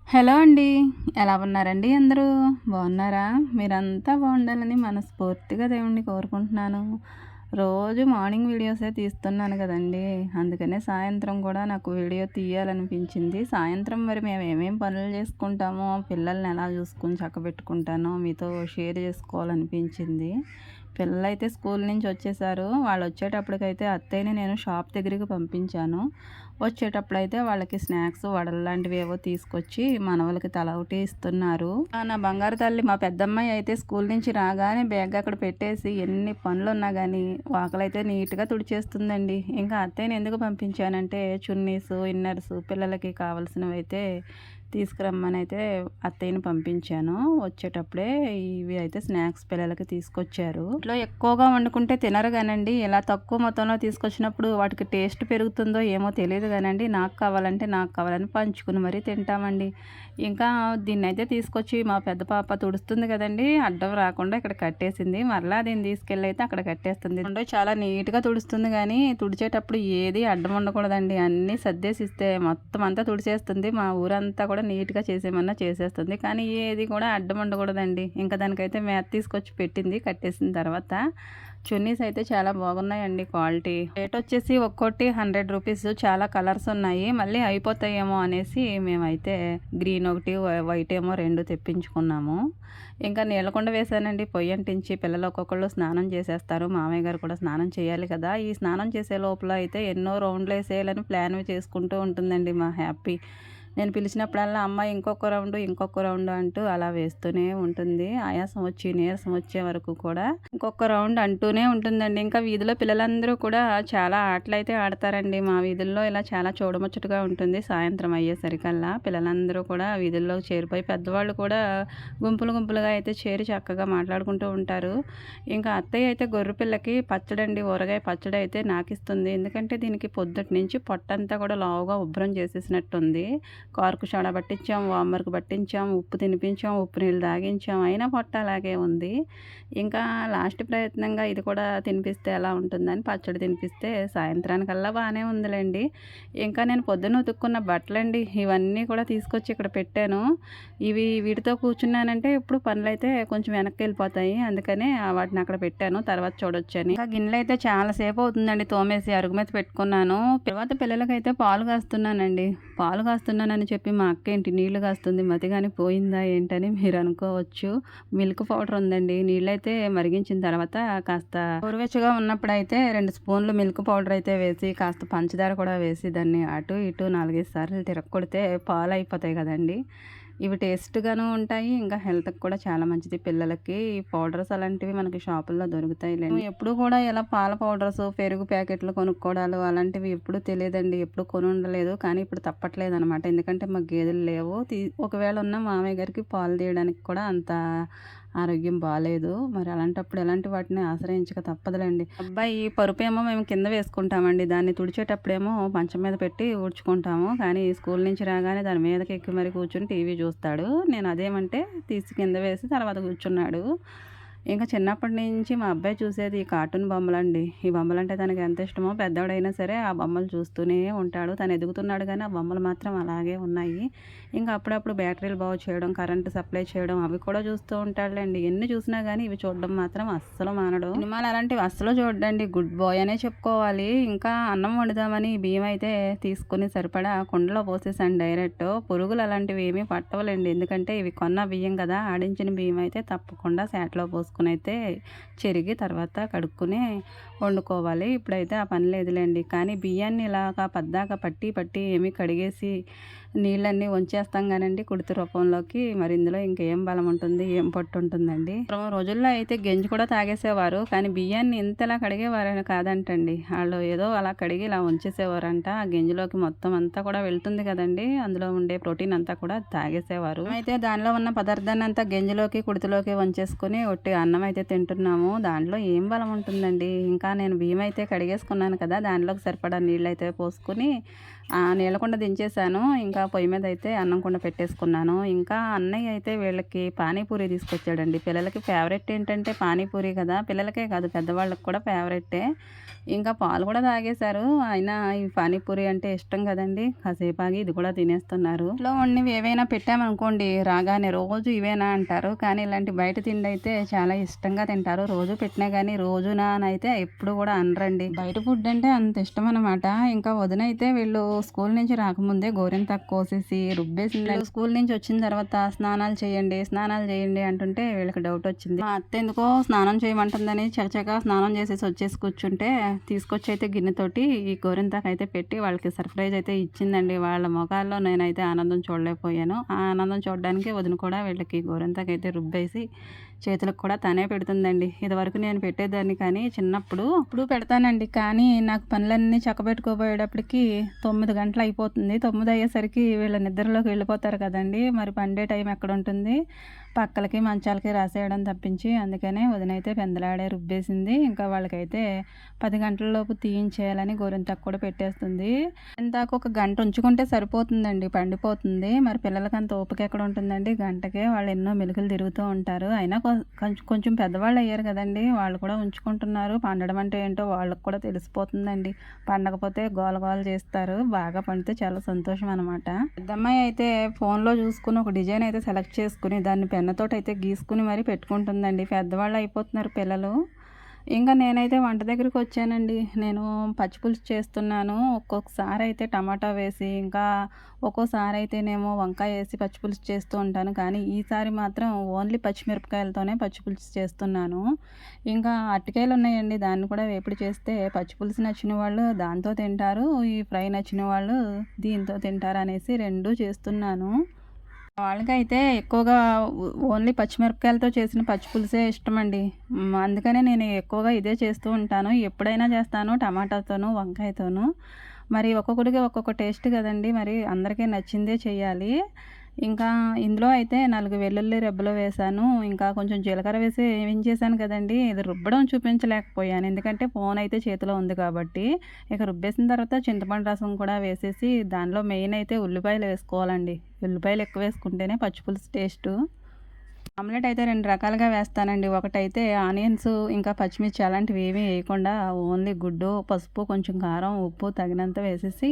Hello అండి. ఎలా ఉన్నారండి అందరూ? బాగున్నారా? మీరంతా బాగుండాలని మనస్ఫూర్తిగా దేవుడిని కోరుకుంటున్నాను. రోజు మార్నింగ్ వీడియోసే తీస్తున్నాను కదండీ! అందుకనే సాయంత్రం కూడా నాకు వీడియో తీయాలనిపించింది. సాయంత్రం మరి మేము ఏమేం పనులు చేసుకుంటామో, పిల్లల్ని ఎలా చూసుకొని చక్కబెట్టుకుంటానో మీతో షేర్ చేసుకోవాలనిపించింది. పిల్లలైతే స్కూల్ నుంచి వచ్చేసారు. వాళ్ళు వచ్చేటప్పటికైతే అత్తయ్యని నేను షాప్ దగ్గరికి పంపించాను. వచ్చేటప్పుడైతే వాళ్ళకి స్నాక్స్, వడలు లాంటివి ఏవో తీసుకొచ్చి మనవలకి తల ఒకటి ఇస్తున్నారు. నా బంగారు తల్లి మా పెద్దమ్మాయి అయితే స్కూల్ నుంచి రాగానే బ్యాగ్ అక్కడ పెట్టేసి ఎన్ని పనులున్నా కానీ వాకలైతే నీట్‌గా తుడిచేస్తుందండి. ఇంకా అత్తయ్యని ఎందుకు పంపించానంటే చున్నీసు, ఇన్నర్సు పిల్లలకి కావాల్సినవైతే తీసుకురమ్మనైతే అత్తయ్యని పంపించాను. వచ్చేటప్పుడే ఇవి అయితే స్నాక్స్ పిల్లలకి తీసుకొచ్చారు. ఇంట్లో ఎక్కువగా వండుకుంటే తినరు గానండి. ఇలా తక్కువ మొత్తంలో తీసుకొచ్చినప్పుడు వాటికి టేస్ట్ పెరుగుతుందో ఏమో తెలీదు గానండి. నాకు కావాలంటే నాకు కావాలని పంచుకుని మరీ తింటామండి. ఇంకా దీన్నైతే తీసుకొచ్చి మా పెద్ద పాప తుడుస్తుంది కదండీ! అడ్డం రాకుండా ఇక్కడ కట్టేసింది. మరలా దీన్ని తీసుకెళ్ళి అయితే అక్కడ కట్టేస్తుంది. చాలా నీట్‌గా తుడుస్తుంది గానీ, తుడిచేటప్పుడు ఏది అడ్డం ఉండకూడదండి. అన్నీ సర్దేసిస్తే మొత్తం అంతా తుడిచేస్తుంది. మా ఊరంతా కూడా నీట్‌గా చేసేయమన్నా చేసేస్తుంది. కానీ ఏది కూడా అడ్డం ఉండకూడదండి. ఇంకా దానికైతే మేత తీసుకొచ్చి పెట్టింది కట్టేసిన తర్వాత. చున్నీస్ అయితే చాలా బాగున్నాయండి క్వాలిటీ. రేట్ వచ్చేసి ఒక్కోటి ₹100 చాలా కలర్స్ ఉన్నాయి. మళ్ళీ అయిపోతాయేమో అనేసి మేమైతే గ్రీన్ ఒకటి, వైట్ ఏమో 2 తెప్పించుకున్నాము. ఇంకా నీళ్ళకుండ వేశానండి పొయ్యి అంటించి. పిల్లలు ఒక్కొక్కళ్ళు స్నానం చేసేస్తారు. మామయ్య గారు కూడా స్నానం చేయాలి కదా! ఈ స్నానం చేసే లోపల అయితే ఎన్నో రౌండ్‌లేసేయాలని ప్లాన్ చేసుకుంటూ ఉంటుందండి మా హ్యాపీ. నేను పిలిచినప్పుడల్లా అమ్మ ఇంకొక రౌండు అంటూ అలా వేస్తూనే ఉంటుంది. ఆయాసం వచ్చి, నీరసం వచ్చే వరకు కూడా ఇంకొక రౌండ్ అంటూనే ఉంటుందండి. ఇంకా వీధిలో పిల్లలందరూ కూడా చాలా ఆటలైతే ఆడతారండి. మా వీధుల్లో ఇలా చాలా చూడముచ్చటగా ఉంటుంది. సాయంత్రం అయ్యేసరికల్లా పిల్లలందరూ కూడా వీధుల్లోకి చేరిపోయి పెద్దవాళ్ళు కూడా గుంపులుగా అయితే చేరి చక్కగా మాట్లాడుకుంటూ ఉంటారు. ఇంకా అత్తయ్య అయితే గొర్రె పిల్లకి పచ్చడండి, ఊరగాయ పచ్చడి అయితే నాకిస్తుంది. ఎందుకంటే దీనికి పొద్దుటి నుంచి పొట్టంతా కూడా లావుగా ఉబ్బరం చేసేసినట్టుంది. కారుకు సోడా పట్టించాం, వామ్మర్కు పట్టించాం, ఉప్పు తినిపించాం, ఉప్పు నీళ్ళు తాగించాం. అయినా పొట్ట అలాగే ఉంది. ఇంకా లాస్ట్ ప్రయత్నంగా ఇది కూడా తినిపిస్తే ఎలా ఉంటుందని పచ్చడి తినిపిస్తే సాయంత్రానికల్లా బాగానే ఉందిలేండి. ఇంకా నేను పొద్దున్న ఉతుక్కున్న బట్టలండి ఇవన్నీ కూడా తీసుకొచ్చి ఇక్కడ పెట్టాను. వీటితో కూర్చున్నానంటే ఇప్పుడు పనులైతే కొంచెం వెనక్కి వెళ్ళిపోతాయి. అందుకనే వాటిని అక్కడ పెట్టాను. తర్వాత చూడొచ్చని. ఇంకా గిన్నెలైతే చాలా సేపు అవుతుందండి తోమేసి అరుగు మీద పెట్టుకున్నాను. తర్వాత పిల్లలకైతే పాలు కాస్తున్నానండి. పాలు కాస్తున్నానని చెప్పి మా అక్క ఏంటి నీళ్లు కాస్తుంది, మతి కానీ పోయిందా ఏంటని మీరు అనుకోవచ్చు. మిల్క్ పౌడర్ ఉందండి. నీళ్ళైతే మరిగించిన తర్వాత కాస్త గోరువెచ్చగా ఉన్నప్పుడైతే 2 స్పూన్లు మిల్క్ పౌడర్ అయితే వేసి కాస్త పంచదార కూడా వేసి దాన్ని అటు ఇటు 4, 5 సార్లు తిరగకొడితే పాలు అయిపోతాయి కదండి. ఇవి టేస్ట్‌గాను ఉంటాయి. ఇంకా హెల్త్‌కి కూడా చాలా మంచిది పిల్లలకి. ఈ పౌడర్స్ అలాంటివి మనకి షాపుల్లో దొరుకుతాయిలెండి. ఎప్పుడు కూడా ఇలా పాల పౌడర్స్, పెరుగు ప్యాకెట్లు కొనుక్కోవడాలు అలాంటివి ఎప్పుడూ తెలియదండి. ఎప్పుడు కొని ఉండలేదు. కానీ ఇప్పుడు తప్పట్లేదనమాట. ఎందుకంటే మాకు గేదెలు లేవు. ఒకవేళ ఉన్న మామయ్య గారికి పాలు తీయడానికి కూడా అంత ఆరోగ్యం బాలేదు. మరి అలాంటప్పుడు ఎలాంటి వాటిని ఆశ్రయించక తప్పదులేండి. అబ్బాయి పరుపేమో మేము కింద వేసుకుంటామండి. దాన్ని తుడిచేటప్పుడేమో మంచం మీద పెట్టి ఊడ్చుకుంటాము. కానీ స్కూల్ నుంచి రాగానే దాని మీదకి ఎక్కి మరి కూర్చొని టీవీ చూస్తాడు. నేను అదేమంటే తీసి కింద వేసి తర్వాత కూర్చున్నాడు. ఇంకా చిన్నప్పటి నుంచి మా అబ్బాయి చూసేది ఈ కార్టూన్ బొమ్మలండి. ఈ బొమ్మలంటే తనకి ఎంత ఇష్టమో పెద్దవాడైనా సరే ఆ బొమ్మలు చూస్తూనే ఉంటాడు. తను ఎదుగుతున్నాడు కానీ ఆ బొమ్మలు మాత్రం అలాగే ఉన్నాయి. ఇంకా అప్పుడప్పుడు బ్యాటరీలు బాగు చేయడం, కరెంటు సప్లై చేయడం అవి కూడా చూస్తూ ఉంటాడులేండి. ఎన్ని చూసినా కానీ ఇవి చూడడం మాత్రం అస్సలు మానడు. సినిమాలు అలాంటివి అస్సలు చూడండి. గుడ్ బాయ్ అనే చెప్పుకోవాలి. ఇంకా అన్నం వండుదామని బియ్యం అయితే తీసుకుని సరిపడా కుండలో పోసేసాను డైరెక్ట్. పురుగులు అలాంటివి ఏమీ పట్టవలేండి. ఎందుకంటే ఇవి కొన్న బియ్యం కదా, ఆడించిన బియ్యం అయితే తప్పకుండా శాట్లో పోసుకుని అయితే చెరిగి తర్వాత కడుక్కుని వండుకోవాలి. ఇప్పుడైతే ఆ పని లేదులేండి. కానీ బియ్యాన్ని ఇలాగా పద్దాక పట్టి ఏమి కడిగేసి నీళ్ళన్నీ వంచేస్తాం కానండి కుడితి రూపంలోకి. మరి ఇందులో ఇంకేం బలం ఉంటుంది, ఏం పొట్టు ఉంటుందండి. పూర్వం రోజుల్లో అయితే గంజి కూడా తాగేసేవారు. కానీ బియ్యాన్ని ఇంతలా కడిగేవారని కాదంటండి. వాళ్ళు ఏదో అలా కడిగి ఇలా ఉంచేసేవారంట. ఆ గంజిలోకి మొత్తం అంతా కూడా వెళ్తుంది కదండి. అందులో ఉండే ప్రోటీన్ అంతా కూడా తాగేసేవారు. అయితే దానిలో ఉన్న పదార్థాన్ని అంతా గంజిలోకి కుడితిలోకి వంచేసుకుని ఒట్టి అన్నం అయితే తింటున్నాము. దాంట్లో ఏం బలం ఉంటుందండి. ఇంకా నేను బియ్యం అయితే కడిగేసుకున్నాను కదా, దానిలోకి సరిపడా నీళ్ళు అయితే పోసుకుని నీళ్ళ కుండ దించేసాను. ఇంకా పొయ్యి మీద అయితే అన్నం కుండ పెట్టేసుకున్నాను. ఇంకా అన్నయ్య అయితే వీళ్ళకి పానీపూరి తీసుకొచ్చాడండి. పిల్లలకి ఫేవరెట్ ఏంటంటే పానీపూరి కదా! పిల్లలకే కాదు పెద్దవాళ్ళకి కూడా ఫేవరెట్టే. ఇంకా పాలు కూడా తాగేశారు. అయినా ఈ పానీపూరి అంటే ఇష్టం కదండీ! కాసేపు ఆగి ఇది కూడా తినేస్తున్నారు. ఇంట్లో వండినవి ఏవైనా పెట్టామనుకోండి రాగానే రోజు ఇవేనా అంటారు. కానీ ఇలాంటి బయట తిండి అయితే చాలా ఇష్టంగా తింటారు. రోజు పెట్టినా కానీ రోజునా అని అయితే ఎప్పుడు కూడా అనరండి. బయట ఫుడ్ అంటే అంత ఇష్టం అనమాట. ఇంకా వదిన అయితే వీళ్ళు స్కూల్ నుంచి రాకముందే గోరింటాకు కోసేసి రుబ్బేసింది. స్కూల్ నుంచి వచ్చిన తర్వాత స్నానాలు చేయండి అంటుంటే వీళ్ళకి డౌట్ వచ్చింది. మా అత్త ఎందుకో స్నానం చేయమంటుందని చకచకా స్నానం చేసేసి వచ్చేసి కూర్చుంటే తీసుకొచ్చి అయితే గిన్నెతోటి ఈ గోరింటాకు అయితే పెట్టి వాళ్ళకి సర్ప్రైజ్ అయితే ఇచ్చిందండి. వాళ్ళ మొఖాల్లో నేనైతే ఆనందం చూడలేకపోయాను. ఆ ఆనందం చూడడానికి వదిన కూడా వీళ్ళకి గోరింటాకు అయితే రుబ్బేసి చేతులకు కూడా తనే పెడుతుందండి. ఇదివరకు నేను పెట్టేదాన్ని కానీ చిన్నప్పుడు ఇప్పుడు పెడతానండి. కానీ నాకు పనులన్నీ చక్కబెట్టుకోబోయేటప్పటికి 9 గంటలు అయిపోతుంది. 9 అయ్యేసరికి వీళ్ళ నిద్రలోకి వెళ్ళిపోతారు కదండి. మరి పండే టైం ఎక్కడ ఉంటుంది. పక్కలకి మంచాలకి రాసేయడం తప్పించి అందుకనే వదినైతే పెందలాడే రుబ్బేసింది. ఇంకా వాళ్ళకైతే 10 గంటలలోపు తీయించేయాలని గోరింటాకు కూడా పెట్టేస్తుంది. ఇందాక ఒక గంట ఉంచుకుంటే సరిపోతుందండి, పండిపోతుంది. మరి పిల్లలకి అంత ఓపిక ఎక్కడ ఉంటుందండి. గంటకే వాళ్ళు ఎన్నో మెలికలు తిరుగుతూ ఉంటారు. అయినా కొంచెం పెద్దవాళ్ళు అయ్యారు కదండి, వాళ్ళు కూడా ఉంచుకుంటున్నారు. పండడం అంటే ఏంటో వాళ్ళకి కూడా తెలిసిపోతుందండి. పండకపోతే గోల గోల చేస్తారు. బాగా పండితే చాలా సంతోషం అనమాట. పెద్దమ్మాయి అయితే ఫోన్లో చూసుకుని ఒక డిజైన్ అయితే సెలెక్ట్ చేసుకుని దాన్ని పెన్నతోటి అయితే గీసుకుని మరీ పెట్టుకుంటుందండి. పెద్దవాళ్ళు అయిపోతున్నారు పిల్లలు. ఇంకా నేనైతే వంట దగ్గరికి వచ్చానండి. నేను పచ్చిపులుసు చేస్తున్నాను. ఒక్కొక్కసారి అయితే టమాటా వేసి, ఇంకా ఒక్కోసారి అయితేనేమో వంకాయ వేసి పచ్చిపులుసు చేస్తూ ఉంటాను. కానీ ఈసారి మాత్రం ఓన్లీ పచ్చిమిరపకాయలతోనే పచ్చిపులుసు చేస్తున్నాను. ఇంకా అరటికాయలు ఉన్నాయండి, దాన్ని కూడా వేపుడు చేస్తే పచ్చిపులుసు నచ్చిన వాళ్ళు దాంతో తింటారు, ఈ ఫ్రై నచ్చిన వాళ్ళు దీంతో తింటారు అనేసి రెండూ చేస్తున్నాను. వాళ్ళకైతే ఎక్కువగా ఓన్లీ పచ్చిమిరపకాయలతో చేసిన పచ్చి పులుసే ఇష్టమండి. అందుకనే నేను ఎక్కువగా ఇదే చేస్తూ ఉంటాను. ఎప్పుడైనా చేస్తాను టమాటాతోను, వంకాయతోను. మరి ఒక్కొక్కడికి ఒక్కొక్క టేస్ట్ కదండీ! మరి అందరికీ నచ్చిందే చేయాలి. ఇంకా ఇందులో అయితే 4 వెల్లుల్లి రెబ్బలు వేశాను. ఇంకా కొంచెం జీలకర్ర వేసి వేయించేసాను కదండీ! ఇది రుబ్బడం చూపించలేకపోయాను. ఎందుకంటే ఫోన్ అయితే చేతిలో ఉంది కాబట్టి. ఇక రుబ్బేసిన తర్వాత చింతపండు రసం కూడా వేసేసి దానిలో మెయిన్ అయితే ఉల్లిపాయలు వేసుకోవాలండి. ఉల్లిపాయలు ఎక్కువ వేసుకుంటేనే పచ్చిపులుసు టేస్టు. ఆమ్లెట్ అయితే 2 రకాలుగా వేస్తానండి. ఒకటైతే ఆనియన్స్ ఇంకా పచ్చిమిర్చి అలాంటివి ఏమీ వేయకుండా ఓన్లీ గుడ్డు, పసుపు, కొంచెం కారం, ఉప్పు తగినంత వేసేసి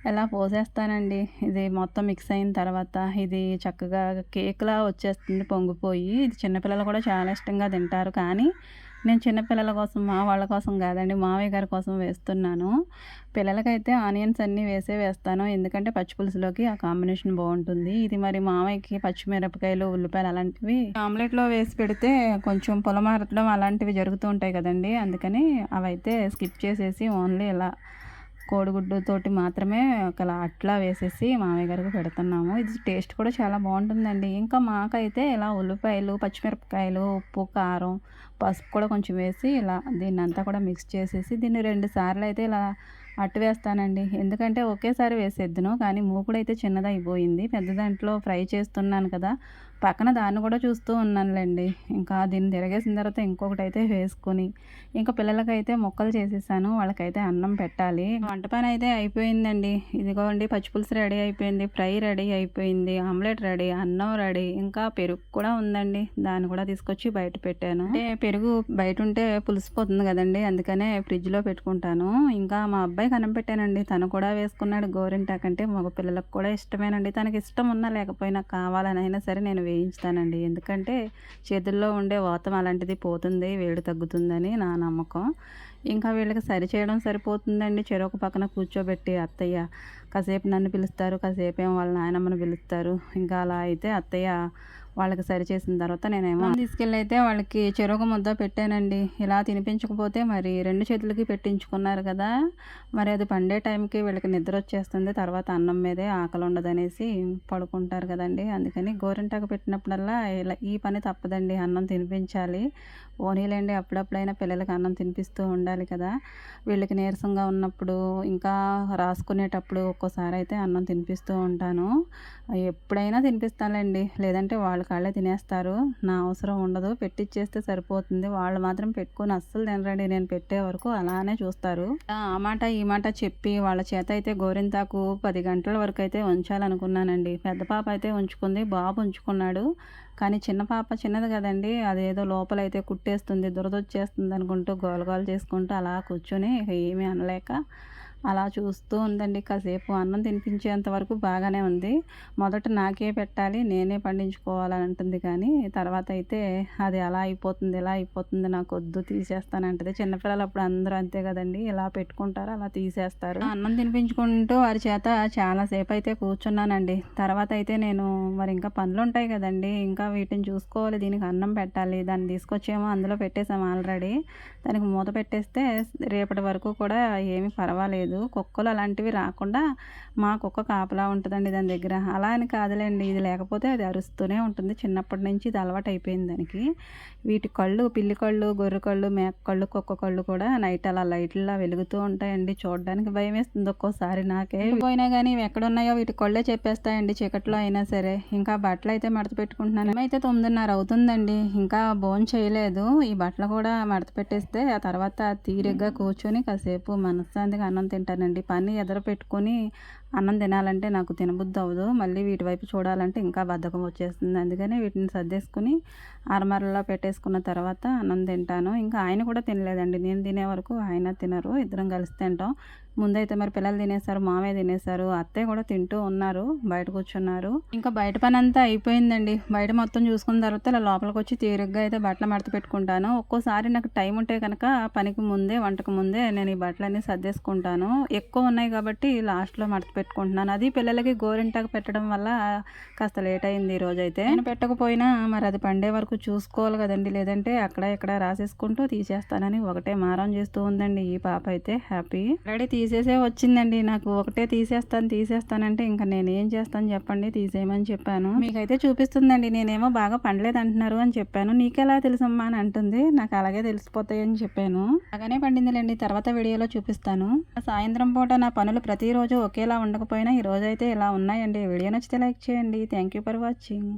ఇలా పోసేస్తానండి. ఇది మొత్తం మిక్స్ అయిన తర్వాత ఇది చక్కగా కేక్‌లా వచ్చేస్తుంది పొంగిపోయి. ఇది చిన్నపిల్లలు కూడా చాలా ఇష్టంగా తింటారు. కానీ నేను చిన్నపిల్లల కోసం, మా వాళ్ళ కోసం కాదండి, మావయ్య గారి కోసం వేస్తున్నాను. పిల్లలకైతే ఆనియన్స్ అన్నీ వేస్తాను. ఎందుకంటే పచ్చి పులుసులోకి ఆ కాంబినేషన్ బాగుంటుంది. ఇది మరి మావయ్యకి పచ్చిమిరపకాయలు, ఉల్లిపాయలు అలాంటివి ఆమ్లెట్‌లో వేసి పెడితే కొంచెం పొలమారడం అలాంటివి జరుగుతూ ఉంటాయి కదండీ! అందుకని అవైతే స్కిప్ చేసేసి ఓన్లీ ఇలా కోడిగుడ్డుతోటి మాత్రమే ఒకలా అట్లా వేసేసి మామయ్య గారికి పెడుతున్నాము. ఇది టేస్ట్ కూడా చాలా బాగుంటుందండి. ఇంకా మాకైతే ఇలా ఉల్లిపాయలు, పచ్చిమిరపకాయలు, ఉప్పు, కారం, పసుపు కూడా కొంచెం వేసి ఇలా దీన్నంతా కూడా మిక్స్ చేసేసి దీన్ని 2 సార్లు అయితే ఇలా అట్టు వేస్తానండి. ఎందుకంటే ఒకేసారి వేసేద్దును. కానీ మూకుడైతే చిన్నదయిపోయింది. పెద్ద దాంట్లో ఫ్రై చేస్తున్నాను కదా! పక్కన దాన్ని కూడా చూస్తూ ఉన్నానులెండి. ఇంకా దీన్ని తిరగేసిన తర్వాత ఇంకొకటైతే వేసుకొని, ఇంకా పిల్లలకైతే ముక్కలు చేసేసాను. వాళ్ళకైతే అన్నం పెట్టాలి. వంట పని అయితే అయిపోయిందండి. ఇదిగోండి పచ్చిపులుసు రెడీ అయిపోయింది. ఫ్రై రెడీ అయిపోయింది. ఆమ్లెట్ రెడీ, అన్నం రెడీ. ఇంకా పెరుగు కూడా ఉందండి. దాన్ని కూడా తీసుకొచ్చి బయట పెట్టాను. అంటే పెరుగు బయట ఉంటే పులిసిపోతుంది కదండి! అందుకనే ఫ్రిడ్జ్‌లో పెట్టుకుంటాను. ఇంకా మా అబ్బాయికి అన్నం పెట్టానండి. తను కూడా వేసుకున్నాడు. గోరింటాకు అంటే మగ పిల్లలకు కూడా ఇష్టమేనండి. తనకి ఇష్టం ఉన్నా లేకపోయినా కావాలనైనా సరే నేను వేయించుతానండి. ఎందుకంటే చేతుల్లో ఉండే వాతం అలాంటిది పోతుంది, వేడి తగ్గుతుందని నా నమ్మకం. ఇంకా వీళ్ళకి సరిచేయడం సరిపోతుందండి. చెరొక పక్కన కూర్చోబెట్టి అత్తయ్య కాసేపు నన్ను పిలుస్తారు, కాసేపేమో వాళ్ళ నాయనమ్మని పిలుస్తారు. ఇంకా అలా అయితే అత్తయ్య వాళ్ళకి సరిచేసిన తర్వాత నేనేమో తీసుకెళ్ళి అయితే వాళ్ళకి చెరొక ముద్ద పెట్టానండి. ఇలా తినిపించకపోతే మరి 2 చేతులకి పెట్టించుకున్నారు కదా! మరి అది పండే టైంకి వీళ్ళకి నిద్ర వచ్చేస్తుంది. తర్వాత అన్నం మీదే ఆకలి ఉండదనేసి పడుకుంటారు కదండీ! అందుకని గోరింటాకు పెట్టినప్పుడల్లా ఇలా ఈ పని తప్పదండి. అన్నం తినిపించాలి. పోనీలెండి అప్పుడప్పుడైనా పిల్లలకి అన్నం తినిపిస్తూ ఉండాలి. ఉండాలి కదా! వీళ్ళకి నీరసంగా ఉన్నప్పుడు, ఇంకా రాసుకునేటప్పుడు ఒక్కోసారి అయితే అన్నం తినిపిస్తూ ఉంటాను. ఎప్పుడైనా తినిపిస్తానులెండి. లేదంటే వాళ్ళ కాళ్ళే తినేస్తారు. నా అవసరం ఉండదు. పెట్టిచ్చేస్తే సరిపోతుంది. వాళ్ళు మాత్రం పెట్టుకొని అస్సలు తినరండి. నేను పెట్టే వరకు అలానే చూస్తారు. ఆ మాట, ఈ మాట చెప్పి వాళ్ళ చేత అయితే గోరింటాకు 10 గంటల వరకైతే ఉంచాలనుకున్నానండి. పెద్ద పాప అయితే ఉంచుకుంది. బాబు ఉంచుకున్నాడు. కానీ చిన్న పాప చిన్నది కదండీ! అదేదో లోపలైతే కుట్టేస్తుంది, దురదొచ్చేస్తుంది అనుకుంటూ గోల గోల చేసుకుంటూ అలా కూర్చొని ఇక ఏమీ అనలేక అలా చూస్తూ ఉందండి. కాసేపు అన్నం తినిపించేంత వరకు బాగానే ఉంది. మొదట నాకే పెట్టాలి, నేనే పండించుకోవాలని అంటుంది కానీ, తర్వాత అయితే అది అలా అయిపోతుంది, ఇలా అయిపోతుంది, నాకొద్దు తీసేస్తానంటది. చిన్నపిల్లలు అప్పుడు అందరూ అంతే కదండీ! ఇలా పెట్టుకుంటారు, అలా తీసేస్తారు. అన్నం తినిపించుకుంటూ వారి చేత చాలా సేపయితే కూర్చున్నానండి. తర్వాత అయితే నేను మరి ఇంకా పనులుంటాయి కదండీ! ఇంకా వీటిని చూసుకోవాలి, దీనికి అన్నం పెట్టాలి. దాన్ని తీసుకొచ్చేమో అందులో పెట్టేసాం ఆల్రెడీ. దానికి మూత పెట్టేస్తే రేపటి వరకు కూడా ఏమీ పర్వాలేదు. కుక్కలు అలాంటివి రాకుండా మా కుక్క కాపలా ఉంటదండి దాని దగ్గర. అలా అని కాదులెండి, ఇది లేకపోతే అది అరుస్తూనే ఉంటుంది. చిన్నప్పటి నుంచి ఇది అలవాటయిపోయింది దానికి. వీటి కళ్ళు, పిల్లి కళ్ళు, గొర్రె కళ్ళు, మేక కళ్ళు, కుక్క కళ్ళు కూడా నైట్ అలా లైట్‌లా వెలుగుతూ ఉంటాయండి. చూడడానికి భయమేస్తుంది ఒక్కోసారి నాకే. పోయినా గానీ ఇవి ఎక్కడున్నాయో వీటి కళ్ళే చెప్పేస్తాయండి చీకట్లో అయినా సరే. ఇంకా బట్టలయితే మడత పెట్టుకుంటున్నాను. టైమైతే 9:30 అవుతుందండి. ఇంకా భోంచేయలేదు. ఈ బట్టలు కూడా మడత పెట్టేస్తే ఆ తర్వాత తీరిగ్గా కూర్చొని కాసేపు మనశ్శాంతిగా అన్నం తింటానండి. పని ఎదర పెట్టుకొని అన్నం తినాలంటే నాకు తినబుద్దవ్వదు. మళ్ళీ వీటి వైపు చూడాలంటే ఇంకా బద్ధకం వచ్చేస్తుంది. అందుకని వీటిని సర్దేసుకొని అరమరలో పెట్టేసుకున్న తర్వాత అన్నం తింటాను. ఇంకా ఆయన కూడా తినలేదండి. నేను తినే వరకు ఆయన తినరు. ఇద్దరం కలిసి తింటాం. ముందైతే మరి పిల్లలు తినేసారు, మామయ్య తినేసారు, అత్తయ్య కూడా తింటూ ఉన్నారు. బయట కూర్చున్నారు. ఇంకా బయట పనంతా అయిపోయిందండి. బయట మొత్తం చూసుకున్న తర్వాత ఇలా లోపలికొచ్చి తీరిగ్గా అయితే బట్టలు మడత పెట్టుకుంటాను. ఒక్కోసారి నాకు టైం ఉంటే కనుక పనికి ముందే, వంటకు ముందే నేను ఈ బట్టలన్నీ సర్దేసుకుంటాను. ఎక్కువ ఉన్నాయి కాబట్టి లాస్ట్‌లో మడత పెట్టుకుంటున్నాను. అది పిల్లలకి గోరింటాకు పెట్టడం వల్ల కాస్త లేట్ అయింది ఈరోజైతే. నేను పెట్టకపోయినా మరి అది పండే వరకు చూసుకోవాలి కదండీ! లేదంటే అక్కడ ఇక్కడ రాసేసుకుంటూ తీసేస్తానని ఒకటే మారం చేస్తూ ఉందండి ఈ పాప అయితే. హ్యాపీ ఆల్రెడీ తీసేసే వచ్చిందండి. నాకు ఒకటే తీసేస్తానంటే ఇంక నేనేం చేస్తాను చెప్పండి, తీసేయమని చెప్పాను. మీకైతే చూపిస్తుందండి. నేనేమో బాగా పండలేదంటున్నారు అని చెప్పాను. నీకెలా తెలుసమ్మా అని అంటుంది. నాకు అలాగే తెలిసిపోతాయని చెప్పాను. బాగానే పండిందిలేండి, తర్వాత వీడియోలో చూపిస్తాను. సాయంత్రం పూట నా పనులు ప్రతిరోజు ఒకేలా ఉండకపోయినా ఈరోజైతే ఇలా ఉన్నాయండి. వీడియో నచ్చితే లైక్ చేయండి. Thank you for watching.